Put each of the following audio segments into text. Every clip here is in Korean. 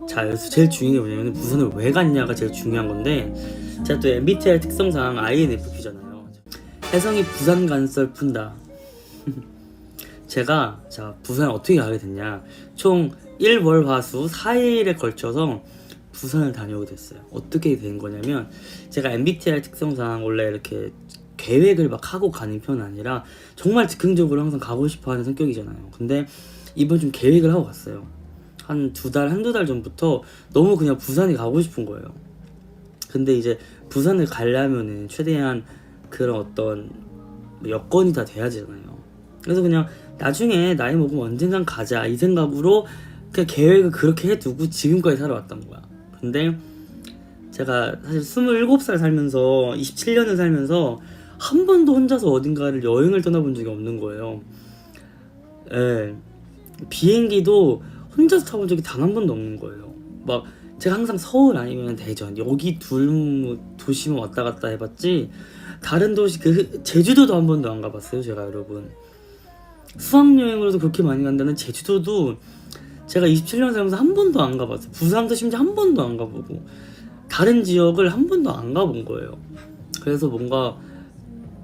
자, 여기서 제일 중요한 게 뭐냐면 부산을 왜 갔냐가 제일 중요한 건데, 제가 또 MBTI 특성상 INFP잖아요. 혜성이 부산 간 썰 푼다. 제가 부산을 어떻게 가게 됐냐, 총 1월 화수 4일에 걸쳐서 부산을 다녀오게 됐어요. 어떻게 된 거냐면, 제가 MBTI 특성상 원래 이렇게 계획을 막 하고 가는 편은 아니라 정말 즉흥적으로 항상 가고 싶어 하는 성격이잖아요. 근데 이번 좀 계획을 하고 갔어요. 한두 달 전부터 너무 그냥 부산에 가고 싶은 거예요. 근데 이제 부산을 가려면은 최대한 그런 어떤 여건이 다 돼야 되잖아요. 그래서 그냥 나중에 나이 먹으면 언젠간 가자 이 생각으로 그냥 계획을 그렇게 해두고 지금까지 살아왔던 거야. 근데 제가 사실 27살 살면서 27년을 살면서 한 번도 혼자서 어딘가를 여행을 떠나본 적이 없는 거예요. 예. 비행기도 혼자서 타본 적이 단 한 번도 없는 거예요. 막 제가 항상 서울 아니면 대전 여기 둘 도시만 왔다 갔다 해봤지, 다른 도시 제주도도 한 번도 안 가봤어요. 제가 여러분 수학여행으로도 그렇게 많이 간다는 제주도도 제가 27년 살면서 한 번도 안 가봤어요. 부산도 심지어 한 번도 안 가보고 다른 지역을 한 번도 안 가본 거예요. 그래서 뭔가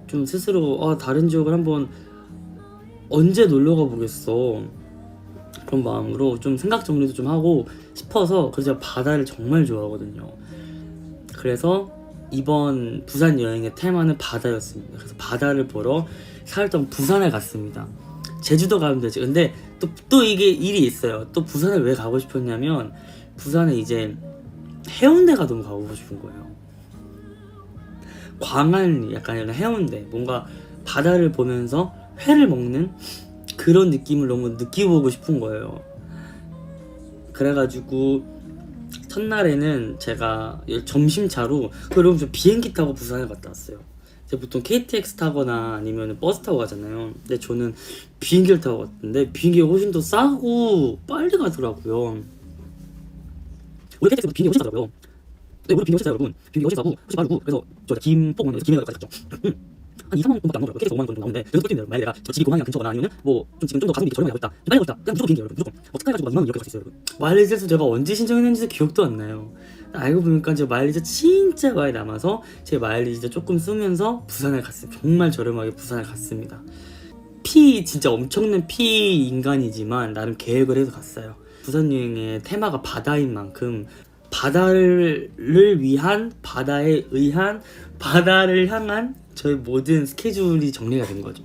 좀 스스로 다른 지역을 한번 언제 놀러 가보겠어 그런 마음으로 좀 생각 정리도 좀 하고 싶어서, 그래서 제가 바다를 정말 좋아하거든요. 그래서 이번 부산 여행의 테마는 바다였습니다. 그래서 바다를 보러 4일 동안 부산에 갔습니다. 제주도 가면 되지. 근데 또 이게 일이 있어요. 또 부산을 왜 가고 싶었냐면, 부산에 이제 해운대가 너무 가고 싶은 거예요. 광안 약간 이런 해운대, 뭔가 바다를 보면서 회를 먹는 그런 느낌을 너무 느껴보고 싶은 거예요. 그래가지고 첫날에는 제가 점심차로, 그럼 저 비행기 타고 부산에 갔다 왔어요. 제가 보통 KTX 타거나 아니면 버스 타고 가잖아요. 근데 저는 비행기를 타고 갔는데 비행기가 훨씬 더 싸고 빨리 가더라고요. 원래 KTX보다 비행기가 훨씬 싸더라고요. 네, 원래 비행기 훨씬 싸요, 여러분. 비행기 훨씬 싸고 훨씬 빠르고. 그래서 저 김포공항에서 김해까지 갔죠. 한 2, 3만 원밖에 안 나오더라고요. KTX 5만 원 정도 나오는데, 여기서 꿀팁이에요. 만약에 내가 집이 공항이랑 근처거나 아니면 좀 지금 좀 더 가성비 저렴하게 하고 있다, 빨리 가고 있다, 그냥 무조건 비행기예요, 여러분. 무조건 특가해가지고 막 2만 원 이렇게 갈 수 있어요, 여러분. 마일리지에서 제가 언제 신청했는지 기억도 안 나요. 알고 보니까 제 마일리지 진짜 많이 남아서 제 마일리지 조금 쓰면서 부산을 갔어요. 정말 저렴하게 부산을 갔습니다. 진짜 엄청난 인간이지만 나름 계획을 해서 갔어요. 부산 여행의 테마가 바다인 만큼 바다를 위한, 바다에 의한, 바다를 향한 저희 모든 스케줄이 정리가 된 거죠.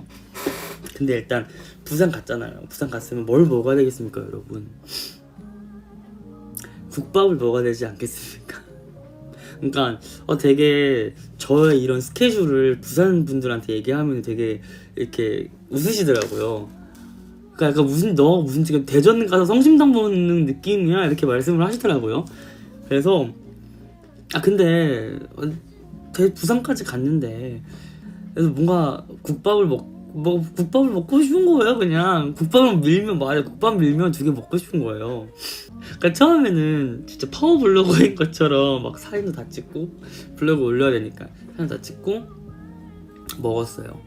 근데 일단 부산 갔잖아요. 부산 갔으면 뭘 먹어야 되겠습니까, 여러분? 국밥을 먹어야 되지 않겠습니까? 그러니까 되게 저의 이런 스케줄을 부산 분들한테 얘기하면 되게 이렇게 웃으시더라고요. 그러니까 약간 무슨 지금 대전 가서 성심당 보는 느낌이야 이렇게 말씀을 하시더라고요. 그래서 근데 부산까지 갔는데, 그래서 뭔가 국밥을 먹고 싶은 거예요. 그냥 국밥 밀면 2개 먹고 싶은 거예요. 그러니까 처음에는 진짜 파워블로거인 것처럼 막 사진도 다 찍고, 블로그 올려야 되니까 사진 다 찍고 먹었어요.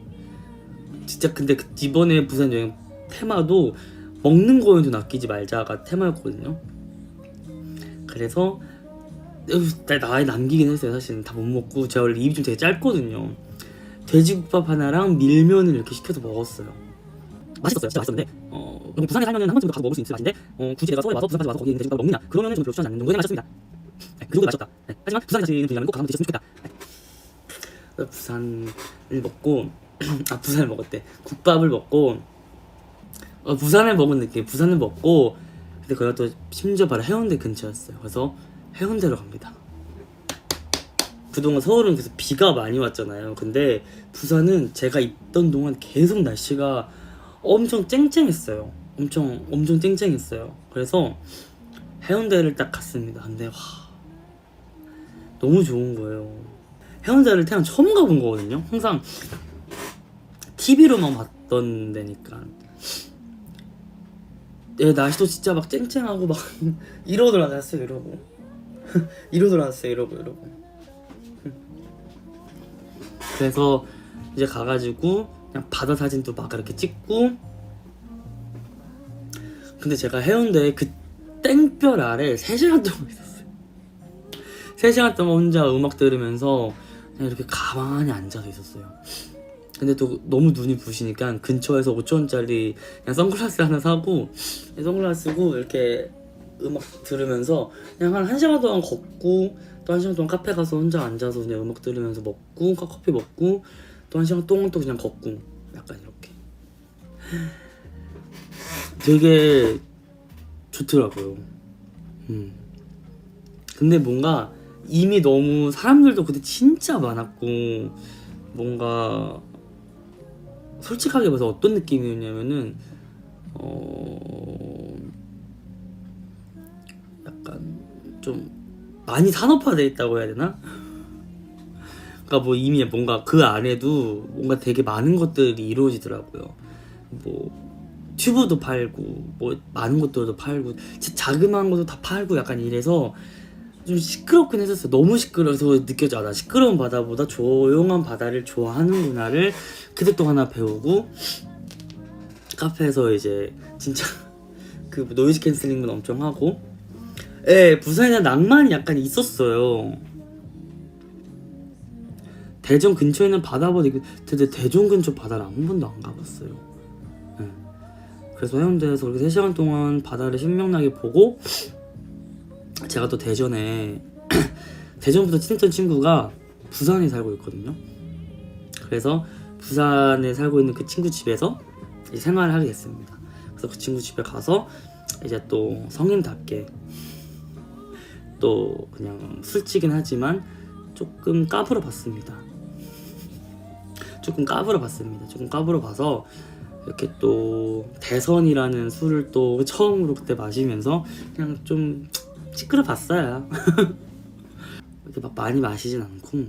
진짜. 근데 이번에 부산 여행 테마도 먹는 거는 좀 아끼지 말자가 테마였거든요. 그래서 나에 남기긴 했어요. 사실은 다 못 먹고, 제가 원래 입이 좀 되게 짧거든요. 돼지국밥 하나랑 밀면을 이렇게 시켜서 먹었어요. 맛있었어요. 진짜 맛있었는데 부산에 살면은 한 번쯤 가서 먹을 수 있는 맛인데, 굳이 내가 서울에 와서 부산까지 와서 거기에 있는 돼지국밥을 먹느냐, 그러면은 좀 별로 추천하지 않는 정도의 맛이었습니다. 그 정도 맛이었다. 하지만 부산에 사시는 분이라면 꼭 가서 드셨으면 좋겠다. 부산을 먹고 부산을 먹었대. 국밥을 먹고 부산을 먹은 느낌. 부산을 먹고, 근데 거기가 또 심지어 바로 해운대 근처였어요. 그래서 해운대로 갑니다. 그동안 서울은 계속 비가 많이 왔잖아요. 근데 부산은 제가 있던 동안 계속 날씨가 엄청 쨍쨍했어요. 엄청 쨍쨍했어요. 그래서 해운대를 딱 갔습니다. 근데 너무 좋은 거예요. 해운대를 태어나 처음 가본 거거든요. 항상 TV로만 봤던 데니까. 날씨도 진짜 막 쨍쨍하고 막 이러고 돌아다녔어요. 이러고. 그래서 이제 가가지고 그냥 바다 사진도 막 이렇게 찍고. 근데 제가 해운대 그때 땡볕 아래 3시간 동안 있었어요. 3시간 동안 혼자 음악 들으면서 그냥 이렇게 가만히 앉아서 있었어요. 근데 또 너무 눈이 부시니까 근처에서 5,000원짜리 그냥 선글라스 하나 사고, 선글라스 쓰고 이렇게 음악 들으면서 그냥 한 1시간 동안 걷고, 또 1시간 동안 카페 가서 혼자 앉아서 그냥 음악 들으면서 먹고, 커피 먹고, 또 1시간 동안 또 그냥 걷고, 약간 이렇게 되게 좋더라고요. 근데 뭔가 이미 너무 사람들도 그때 진짜 많았고, 뭔가 솔직하게 말해서 어떤 느낌이었냐면은 약간 좀 많이 산업화돼 있다고 해야 되나? 그러니까 뭐 이미 뭔가 그 안에도 뭔가 되게 많은 것들이 이루어지더라고요. 뭐 튜브도 팔고 뭐 많은 것들도 팔고 진짜 자그마한 것도 다 팔고 약간 이래서 좀 시끄럽긴 했었어요. 너무 시끄러워서 느껴져. 나 시끄러운 바다보다 조용한 바다를 좋아하는구나를 그때 또 하나 배우고, 카페에서 이제 진짜 그 노이즈 캔슬링도 엄청 하고, 예, 부산에 낭만이 약간 있었어요. 대전 근처에 있는 바다보다 근데 대전 근처 바다를 한 번도 안 가봤어요. 예. 그래서 해운대에서 그렇게 3시간 동안 바다를 신명나게 보고, 제가 또 대전에 대전부터 친했던 친구가 부산에 살고 있거든요. 그래서 부산에 살고 있는 그 친구 집에서 이제 생활을 하게 됐습니다. 그래서 그 친구 집에 가서 이제 또 성인답게 또 그냥 술찌긴 하지만 조금 까불어 봤습니다. 조금 까불어 봐서 이렇게 또 대선이라는 술을 또 처음으로 그때 마시면서 그냥 좀 시끄러 봤어요. 이렇게 막 많이 마시진 않고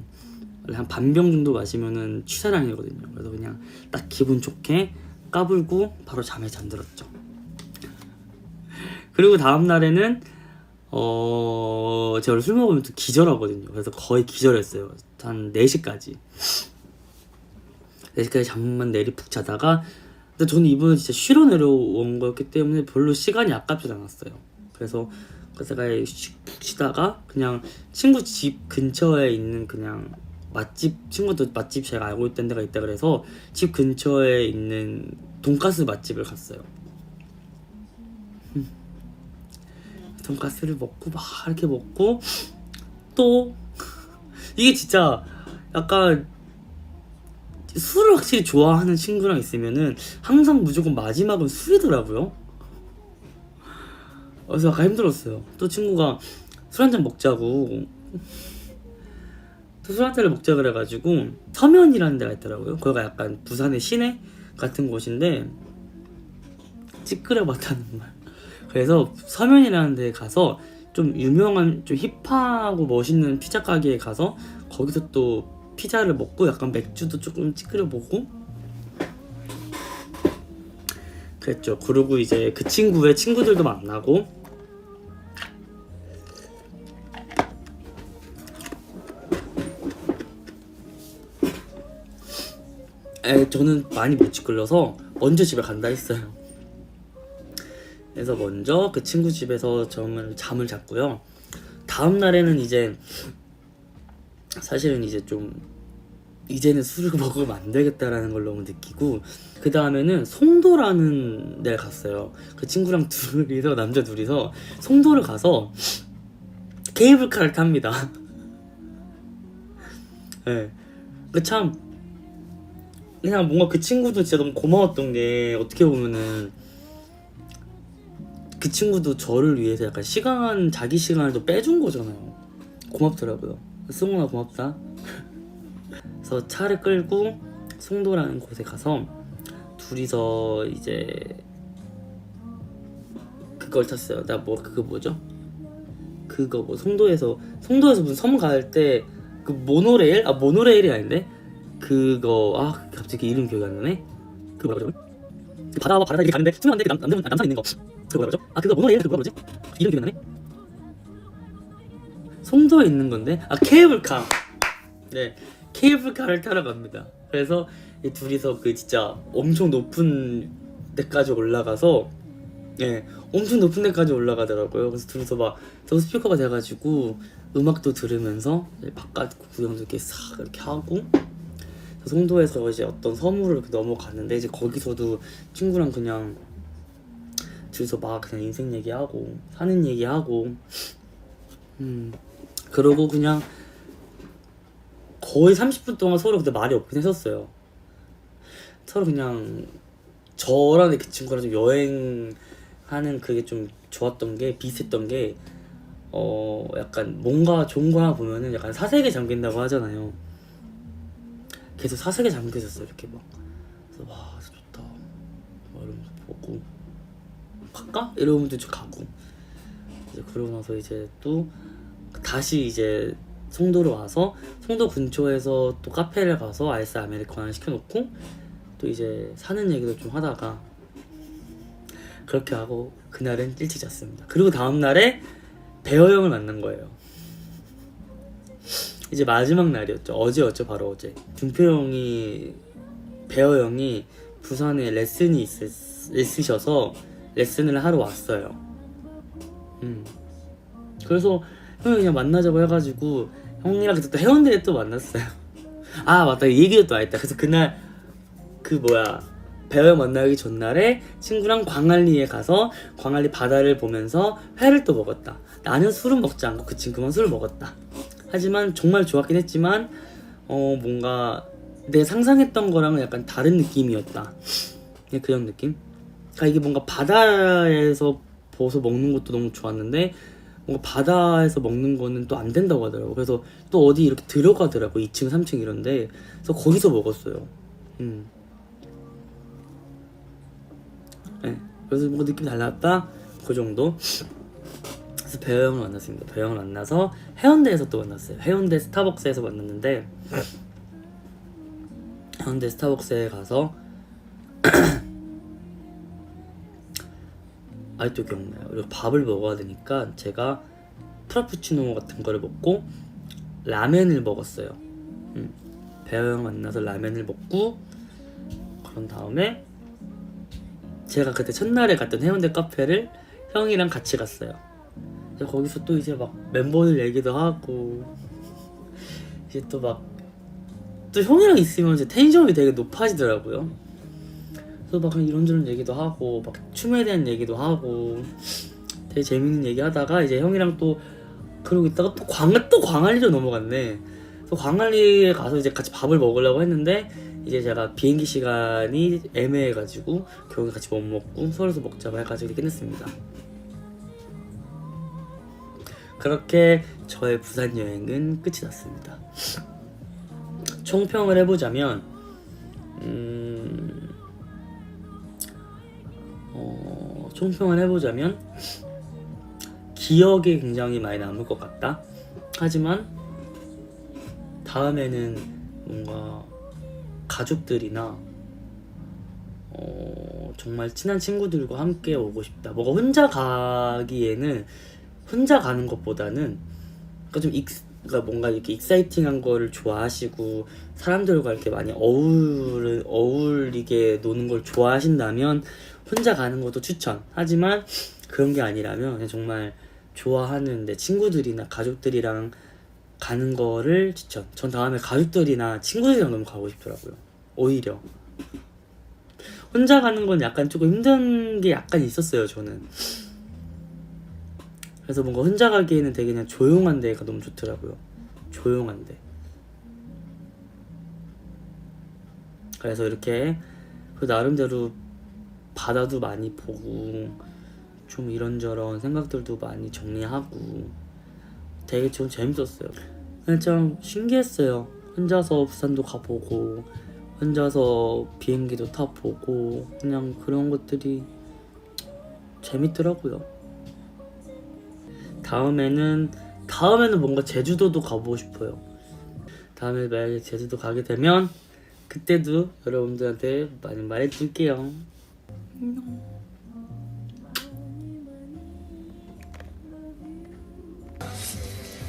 원래 한 반병 정도 마시면은 취사량이거든요. 그래서 그냥 딱 기분 좋게 까불고 바로 잠에 잠들었죠. 그리고 다음 날에는 제가 술 먹으면 또 기절하거든요. 그래서 거의 기절했어요. 한 4시까지 잠만 내리 푹 자다가, 근데 저는 이번에 진짜 쉬러 내려온 거였기 때문에 별로 시간이 아깝지 않았어요. 그래서 제가 푹 쉬다가 그냥 친구 집 근처에 있는 그냥 맛집, 친구도 맛집 제가 알고 있던 데가 있다 그래서 집 근처에 있는 돈가스 맛집을 갔어요. 돈가스를 먹고 막 이렇게 먹고, 또 이게 진짜 약간 술을 확실히 좋아하는 친구랑 있으면은 항상 무조건 마지막은 술이더라고요. 그래서 약간 힘들었어요. 또 친구가 술 한잔 먹자고, 또 술 한잔을 먹자 그래가지고 서면이라는 데가 있더라고요. 거기가 약간 부산의 시내 같은 곳인데 찌끄려봤다는 말. 그래서 서면이라는 데에 가서 좀 유명한 좀 힙하고 멋있는 피자 가게에 가서 거기서 또 피자를 먹고 약간 맥주도 조금 찌끄려보고 그랬죠. 그리고 이제 그 친구의 친구들도 만나고, 저는 많이 못 찌끌려서 먼저 집에 간다 했어요. 그래서 먼저 그 친구 집에서 잠을 잤고요. 다음 날에는 이제 사실은 이제 좀 이제는 술을 먹으면 안 되겠다라는 걸 너무 느끼고, 그 다음에는 송도라는 데를 갔어요. 그 친구랑 둘이서, 남자 둘이서 송도를 가서 케이블카를 탑니다. 네. 그 참 그냥 뭔가 그 친구도 진짜 너무 고마웠던 게, 어떻게 보면은 그 친구도 저를 위해서 약간 자기 시간을 좀 빼준 거잖아요. 고맙더라고요. 승훈아 고맙다. 그래서 차를 끌고 송도라는 곳에 가서 둘이서 이제 그걸 탔어요. 그거 뭐죠? 그거 뭐 송도에서 무슨 섬 갈 때 그 모노레일? 모노레일이 아닌데? 그거 갑자기 이름 기억이 안 나네? 그거 뭐라 그러죠? 바다와 바다 이렇게 가는데 수면 안 돼. 남산 있는 거. 그거 뭐라 그러죠? 그거 모노레일? 그거 뭐라 그러지? 이름 기억이 안 나네? 송도에 있는 건데? 케이블카. 네, 케이블카를 타러 갑니다. 그래서 이 둘이서 그 진짜 엄청 높은 데까지 올라가서 예, 엄청 높은 데까지 올라가더라고요. 그래서 둘이서 막 저 스피커가 돼가지고 음악도 들으면서 이제 바깥 구경도 이렇게 싹 이렇게 하고, 송도에서 이제 어떤 섬으로 이렇게 넘어갔는데 이제 거기서도 친구랑 그냥 둘이서 막 그냥 인생 얘기하고 사는 얘기하고 그러고 그냥 거의 30분 동안 서로 그때 말이 없긴 했었어요. 서로 그냥 저랑 그 친구랑 좀 여행하는 그게 좀 좋았던 게, 비슷했던 게 약간 뭔가 좋은 거 하나 보면은 약간 사색에 잠긴다고 하잖아요. 계속 사색에 잠겨 있었어요. 이렇게 막. 그래서 와 진짜 좋다 막 이러면서 보고 갈까? 이러면 또 가고. 이제 그러고 나서 이제 또 다시 이제 송도로 와서 송도 근처에서 또 카페를 가서 아이스 아메리카노 하나 시켜놓고 또 이제 사는 얘기도 좀 하다가 그렇게 하고 그날은 일찍 잤습니다. 그리고 다음날에 배어 형을 만난 거예요. 이제 마지막 날이었죠. 어제였죠. 바로 어제. 준표 형이, 배어 형이 부산에 레슨이 있으셔서 레슨을 하러 왔어요. 그래서 형이 그냥 만나자고 해가지고 형이랑 그때 또 해운대에 또 만났어요. 아 맞다, 이 얘기도 또 알았다. 그래서 그날 배어 형 만나기 전날에 친구랑 광안리에 가서 광안리 바다를 보면서 회를 또 먹었다. 나는 술은 먹지 않고 그 친구만 술을 먹었다. 하지만 정말 좋았긴 했지만 뭔가 내가 상상했던 거랑은 약간 다른 느낌이었다. 그런 느낌? 그러니까 이게 뭔가 바다에서 보서 먹는 것도 너무 좋았는데 뭔가 바다에서 먹는 거는 또 안 된다고 하더라고. 그래서 또 어디 이렇게 들어가더라고. 2층 3층 이런데. 그래서 거기서 먹었어요. 네. 그래서 뭔가 느낌이 달랐다? 그 정도. 그래서 배어 형을 만났습니다. 배어 형을 만나서 해운대에서 또 만났어요. 해운대 스타벅스에서 만났는데 해운대 스타벅스에 가서 아직도 기억나요. 그리고 밥을 먹어야 되니까 제가 프라푸치노 같은 거를 먹고 라멘을 먹었어요. 배어 형 만나서 라멘을 먹고 그런 다음에 제가 그때 첫날에 갔던 해운대 카페를 형이랑 같이 갔어요. 그래서 거기서 또 이제 막 멤버들 얘기도 하고 이제 또 막 또 형이랑 있으면 이제 텐션이 되게 높아지더라고요. 그래서 막 이런저런 얘기도 하고 막 춤에 대한 얘기도 하고 되게 재밌는 얘기 하다가 이제 형이랑 또 그러고 있다가 또 광안리로 넘어갔네. 그래서 광안리에 가서 이제 같이 밥을 먹으려고 했는데 이제 제가 비행기 시간이 애매해가지고 결국 같이 못 먹고 서울에서 먹자고 해가지고 끝냈습니다. 그렇게 저의 부산 여행은 끝이 났습니다. 총평을 해보자면 기억이 굉장히 많이 남을 것 같다. 하지만 다음에는 뭔가 가족들이나 정말 친한 친구들과 함께 오고 싶다. 뭔가 혼자 가기에는 혼자 가는 것보다는 그러니까 뭔가 이렇게 익사이팅한 거를 좋아하시고 사람들과 이렇게 많이 어울리게 노는 걸 좋아하신다면 혼자 가는 것도 추천. 하지만 그런 게 아니라면 그냥 정말 좋아하는 내 친구들이나 가족들이랑 가는 거를 추천. 전 다음에 가족들이나 친구들이랑 너무 가고 싶더라고요. 오히려 혼자 가는 건 약간 조금 힘든 게 약간 있었어요, 저는. 그래서 뭔가 혼자 가기에는 되게 그냥 조용한 데가 너무 좋더라고요. 조용한 데. 그래서 이렇게 그 나름대로 바다도 많이 보고 좀 이런저런 생각들도 많이 정리하고 되게 좀 재밌었어요. 그냥 참 신기했어요. 혼자서 부산도 가보고 혼자서 비행기도 타보고 그냥 그런 것들이 재밌더라고요. 다음에는 뭔가 제주도도 가보고 싶어요. 다음에 만약에 제주도 가게 되면 그때도 여러분들한테 많이 말해줄게요.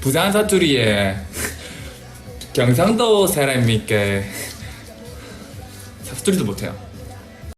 부산 사투리에 경상도 사람이니까 사투리도 못해요.